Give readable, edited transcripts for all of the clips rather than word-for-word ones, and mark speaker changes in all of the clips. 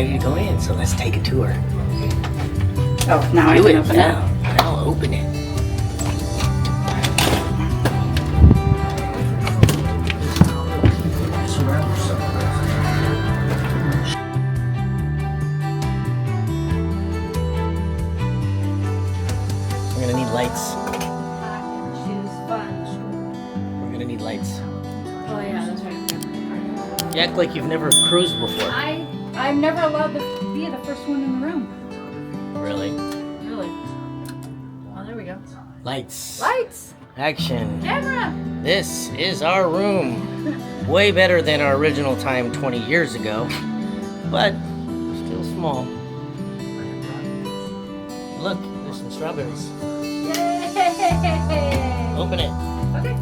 Speaker 1: ready to go in, so let's take a tour.
Speaker 2: Oh, now I can open it.
Speaker 1: Now open it. We're gonna need lights. We're gonna need lights.
Speaker 2: Oh yeah, that's right.
Speaker 1: You act like you've never cruised before.
Speaker 2: I'm never allowed to be the first one in the room.
Speaker 1: Really?
Speaker 2: Really? Oh, there we go.
Speaker 1: Lights.
Speaker 2: Lights!
Speaker 1: Action.
Speaker 2: Camera!
Speaker 1: This is our room. Way better than our original time 20 years ago, but still small. Look, there's some strawberries.
Speaker 2: Yay!
Speaker 1: Open it.
Speaker 2: Okay.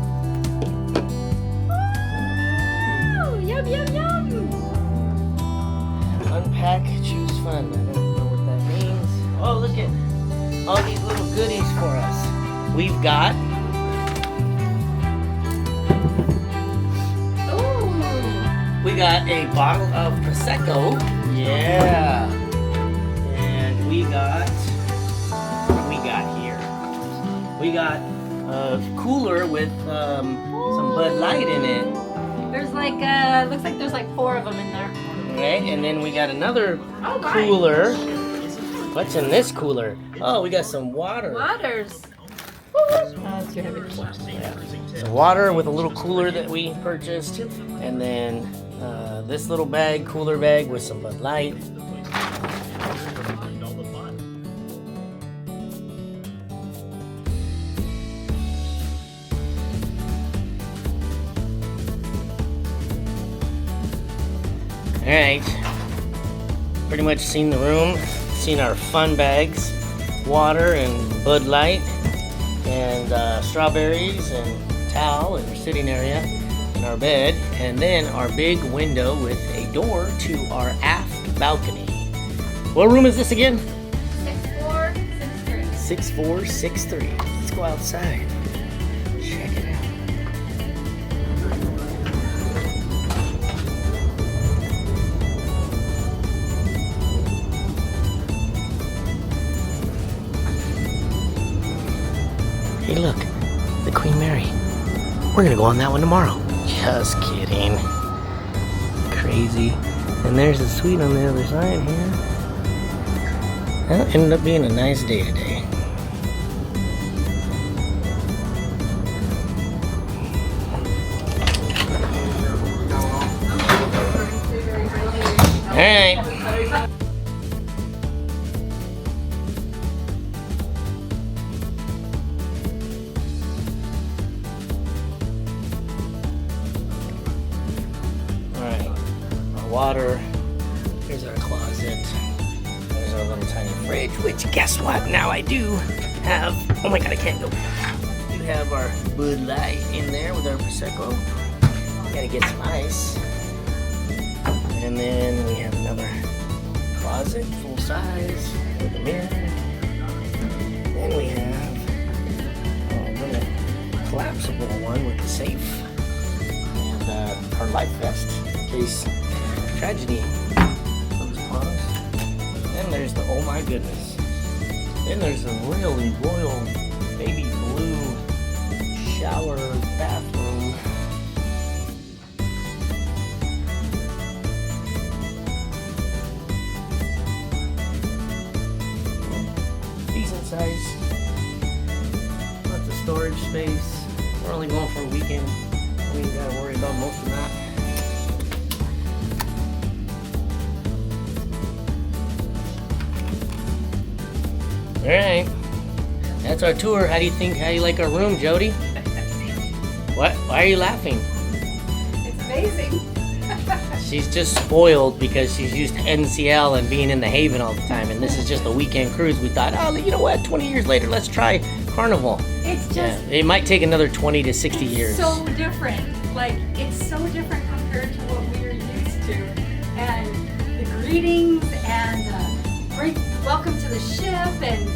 Speaker 2: Oh, yum, yum, yum!
Speaker 1: Unpack, choose fun. I don't know what that means. Oh, look at all these little goodies for us. We've got a bottle of Prosecco. Yeah. And we got, what do we got here? We got a cooler with some Bud Light in it.
Speaker 2: There's like, looks like there's like 4 of them in there.
Speaker 1: Right, and then we got another cooler. What's in this cooler? Oh, we got some water.
Speaker 2: Waters. That's your heavy.
Speaker 1: Yeah. So water with a little cooler that we purchased, and then this little bag, cooler bag with some Bud Light. Alright, pretty much seen the room, seen our fun bags, water and Bud Light, and strawberries and towel in our sitting area, and our bed, and then our big window with a door to our aft balcony. What room is this again?
Speaker 2: 6463.
Speaker 1: 6463. Let's go outside. Check it out. Hey look, the Queen Mary. We're gonna go on that one tomorrow. Just kidding. Crazy. And there's a suite on the other side here. That ended up being a nice day today. Alright. Water. Here's our closet. There's our little tiny fridge, which guess what? Now I do have, oh my god, I can't go. We have our Bud Light in there with our Prosecco. Gotta get some ice. And then we have another closet, full size, with a mirror. Then we have a little collapsible one with the safe. And our life vest, in case tragedy comes upon us. Then there's the, oh my goodness. Then there's a really royal baby blue shower bathroom. Decent size. Lots of storage space. We're only going for a weekend. We ain't gotta worry about most of that. Alright, that's our tour. How do you like our room, Jody? What? Why are you laughing?
Speaker 2: It's amazing.
Speaker 1: She's just spoiled because she's used to NCL and being in the Haven all the time, and this is just a weekend cruise. We thought, oh, you know what, 20 years later, let's try Carnival.
Speaker 2: It's just...
Speaker 1: Yeah, it might take another 20 to 60 years.
Speaker 2: It's so different. Like, it's so different compared to what we were used to. And the greetings and great welcome to the ship and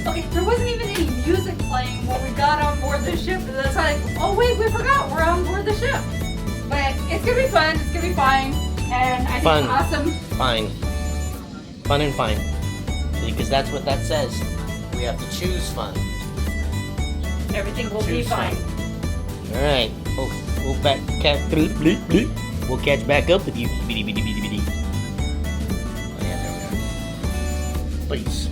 Speaker 2: okay, there wasn't even any music playing when we got on board the ship. And that's like, oh wait, we forgot we're on board the ship. But it's gonna be fun. It's gonna be fine. And I think it's awesome.
Speaker 1: fine. Fun and fine. Because that's what that says. We have to choose fun.
Speaker 2: Everything will be
Speaker 1: Choose
Speaker 2: fine.
Speaker 1: Alright. We'll catch back up with you. Bitty, bitty, bitty, bitty. Oh, yeah, there we are. Please.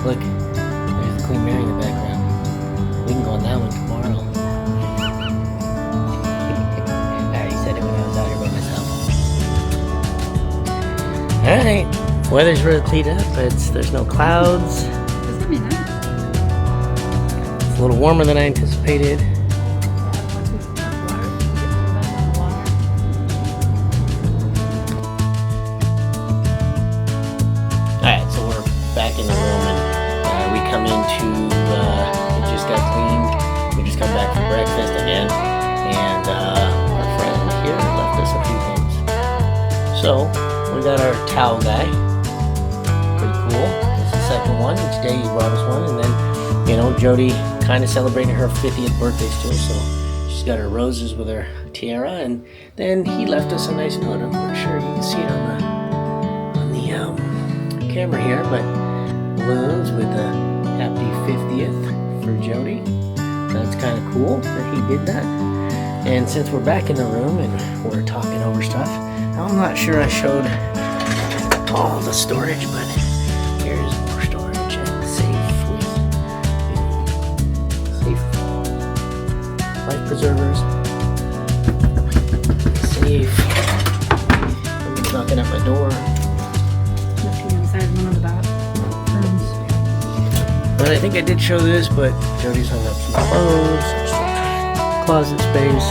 Speaker 1: Look, there's Queen Mary in the background. We can go on that one tomorrow. I already said it when I was out here by myself. Alright, weather's really cleared up. There's no clouds.
Speaker 2: It's gonna be nice.
Speaker 1: It's a little warmer than I anticipated. Alright, so we're back in the room and we come into, it just got cleaned. We just come back from breakfast again. And our friend here left us a few things. So, we got our towel guy. Pretty cool. It's the second one. Each day he brought us one. And then, you know, Jody kind of celebrated her 50th birthday still. So, she's got her roses with her tiara. And then he left us a nice note. I'm not sure you can see it on the camera here. But balloons with a happy 50th for Jody. That's kind of cool that he did that. And since we're back in the room and we're talking over stuff, I'm not sure I showed all the storage, but here's more storage and safe with safe life preservers. Safe. Somebody's knocking at my door.
Speaker 2: Looking inside one of the bathrooms.
Speaker 1: But I think I did show this, but Jody's hung up some clothes, some closet space.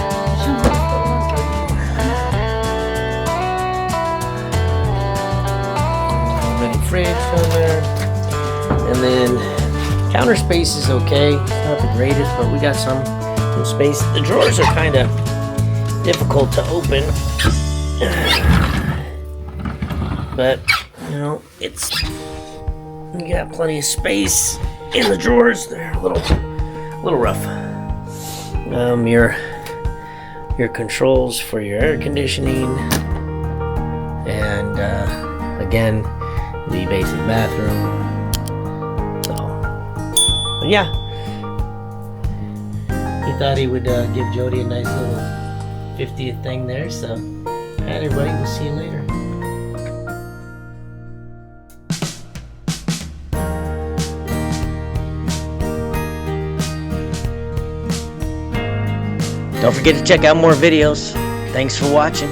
Speaker 1: Mini fridge down there. And then counter space is okay. It's not the greatest, but we got some space. The drawers are kind of difficult to open. But, you know, we got plenty of space in the drawers. They're a little rough. Your controls for your air conditioning, and again, the basic bathroom. So, but yeah, he thought he would give Jody a nice little 50th thing there. So, alright, everybody, we'll see you later. Don't forget to check out more videos. Thanks for watching.